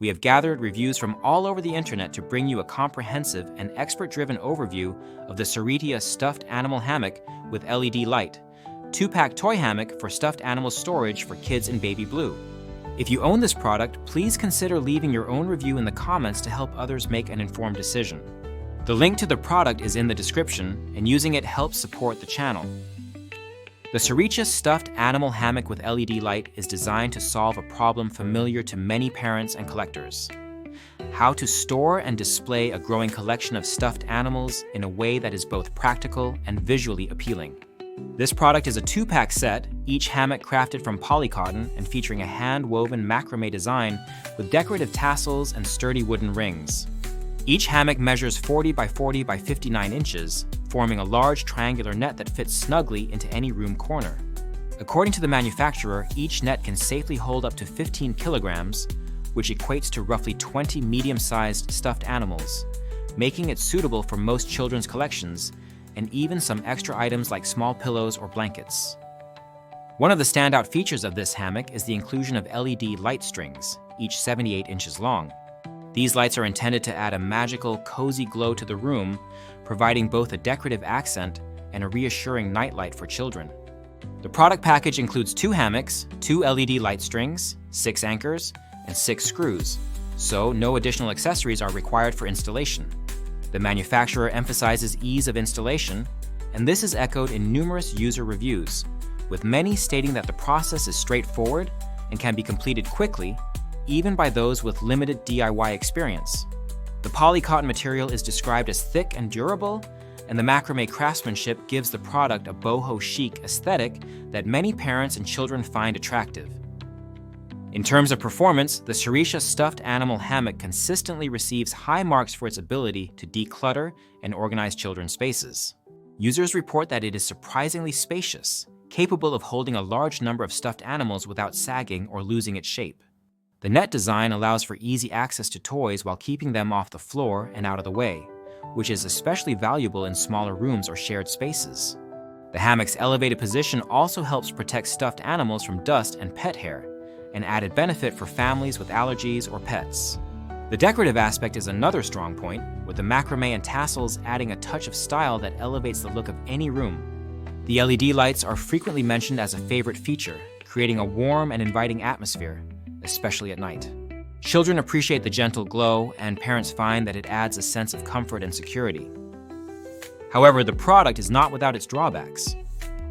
We have gathered reviews from all over the internet to bring you a comprehensive and expert-driven overview of the Saritia stuffed animal hammock with LED light, 2-pack toy hammock for stuffed animal storage for kids in baby blue. If you own this product, please consider leaving your own review in the comments to help others make an informed decision. The link to the product is in the description, and using it helps support the channel. The Saritia stuffed animal hammock with LED light is designed to solve a problem familiar to many parents and collectors: how to store and display a growing collection of stuffed animals in a way that is both practical and visually appealing. This product is a 2-pack set, each hammock crafted from polycotton and featuring a hand-woven macrame design with decorative tassels and sturdy wooden rings. Each hammock measures 40 by 40 by 59 inches, forming a large triangular net that fits snugly into any room corner. According to the manufacturer, each net can safely hold up to 15 kilograms, which equates to roughly 20 medium-sized stuffed animals, making it suitable for most children's collections, and even some extra items like small pillows or blankets. One of the standout features of this hammock is the inclusion of LED light strings, each 78 inches long. These lights are intended to add a magical, cozy glow to the room, providing both a decorative accent and a reassuring nightlight for children. The product package includes 2 hammocks, 2 LED light strings, 6 anchors, and 6 screws, so no additional accessories are required for installation. The manufacturer emphasizes ease of installation, and this is echoed in numerous user reviews, with many stating that the process is straightforward and can be completed quickly, even by those with limited DIY experience. The polycotton material is described as thick and durable, and the macrame craftsmanship gives the product a boho chic aesthetic that many parents and children find attractive. In terms of performance, the Saritia stuffed animal hammock consistently receives high marks for its ability to declutter and organize children's spaces. Users report that it is surprisingly spacious, capable of holding a large number of stuffed animals without sagging or losing its shape. The net design allows for easy access to toys while keeping them off the floor and out of the way, which is especially valuable in smaller rooms or shared spaces. The hammock's elevated position also helps protect stuffed animals from dust and pet hair, an added benefit for families with allergies or pets. The decorative aspect is another strong point, with the macrame and tassels adding a touch of style that elevates the look of any room. The LED lights are frequently mentioned as a favorite feature, creating a warm and inviting atmosphere, especially at night. Children appreciate the gentle glow, and parents find that it adds a sense of comfort and security. However, the product is not without its drawbacks.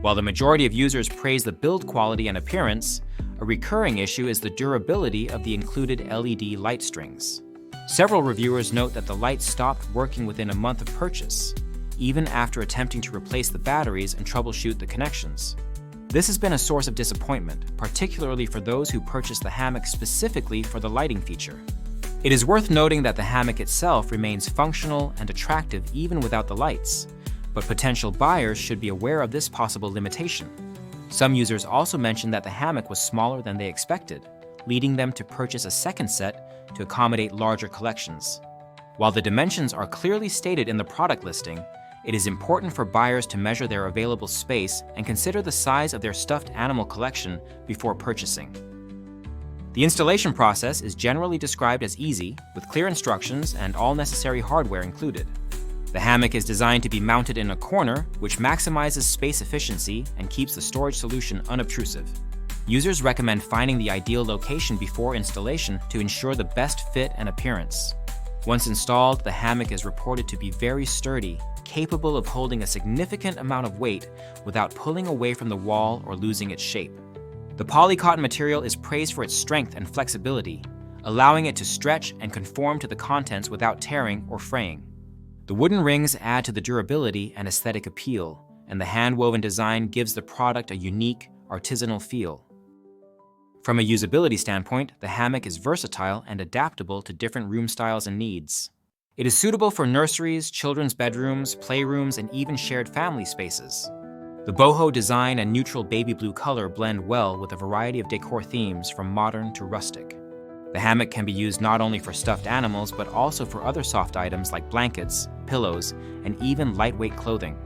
While the majority of users praise the build quality and appearance, a recurring issue is the durability of the included LED light strings. Several reviewers note that the lights stopped working within a month of purchase, even after attempting to replace the batteries and troubleshoot the connections. This has been a source of disappointment, particularly for those who purchased the hammock specifically for the lighting feature. It is worth noting that the hammock itself remains functional and attractive even without the lights, but potential buyers should be aware of this possible limitation. Some users also mentioned that the hammock was smaller than they expected, leading them to purchase a second set to accommodate larger collections. While the dimensions are clearly stated in the product listing, it is important for buyers to measure their available space and consider the size of their stuffed animal collection before purchasing. The installation process is generally described as easy, with clear instructions and all necessary hardware included. The hammock is designed to be mounted in a corner, which maximizes space efficiency and keeps the storage solution unobtrusive. Users recommend finding the ideal location before installation to ensure the best fit and appearance. Once installed, the hammock is reported to be very sturdy, capable of holding a significant amount of weight without pulling away from the wall or losing its shape. The polycotton material is praised for its strength and flexibility, allowing it to stretch and conform to the contents without tearing or fraying. The wooden rings add to the durability and aesthetic appeal, and the hand-woven design gives the product a unique, artisanal feel. From a usability standpoint, the hammock is versatile and adaptable to different room styles and needs. It is suitable for nurseries, children's bedrooms, playrooms, and even shared family spaces. The boho design and neutral baby blue color blend well with a variety of decor themes from modern to rustic. The hammock can be used not only for stuffed animals, but also for other soft items like blankets, pillows, and even lightweight clothing.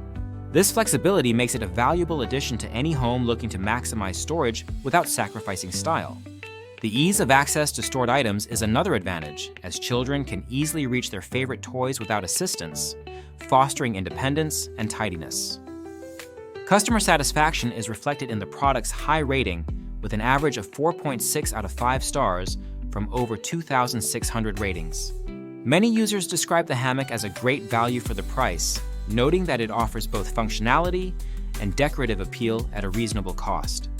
This flexibility makes it a valuable addition to any home looking to maximize storage without sacrificing style. The ease of access to stored items is another advantage, as children can easily reach their favorite toys without assistance, fostering independence and tidiness. Customer satisfaction is reflected in the product's high rating, with an average of 4.6 out of 5 stars from over 2,600 ratings. Many users describe the Hammock as a great value for the price, noting that it offers both functionality and decorative appeal at a reasonable cost.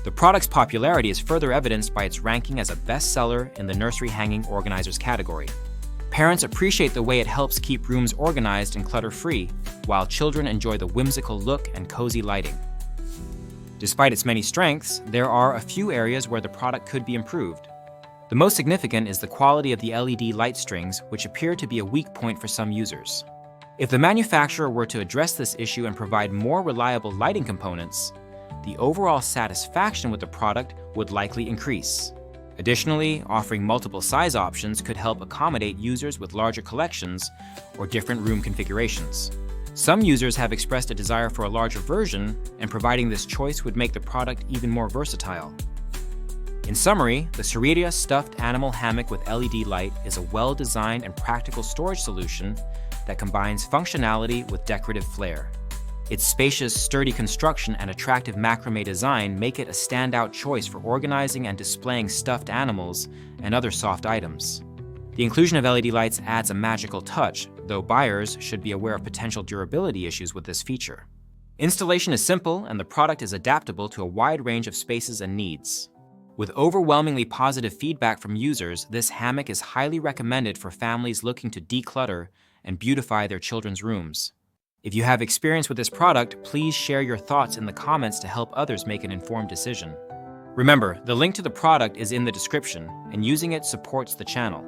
The product's popularity is further evidenced by its ranking as a bestseller in the nursery hanging organizers category. Parents appreciate the way it helps keep rooms organized and clutter-free, while children enjoy the whimsical look and cozy lighting. Despite its many strengths, there are a few areas where the product could be improved. The most significant is the quality of the LED light strings, which appear to be a weak point for some users. If the manufacturer were to address this issue and provide more reliable lighting components, the overall satisfaction with the product would likely increase. Additionally, offering multiple size options could help accommodate users with larger collections or different room configurations. Some users have expressed a desire for a larger version, and providing this choice would make the product even more versatile. In summary, the Cerita Stuffed Animal Hammock with LED light is a well-designed and practical storage solution that combines functionality with decorative flair. Its spacious, sturdy construction and attractive macrame design make it a standout choice for organizing and displaying stuffed animals and other soft items. The inclusion of LED lights adds a magical touch, though buyers should be aware of potential durability issues with this feature. Installation is simple, and the product is adaptable to a wide range of spaces and needs. With overwhelmingly positive feedback from users, this hammock is highly recommended for families looking to declutter and beautify their children's rooms. If you have experience with this product, please share your thoughts in the comments to help others make an informed decision. Remember, the link to the product is in the description, and using it supports the channel.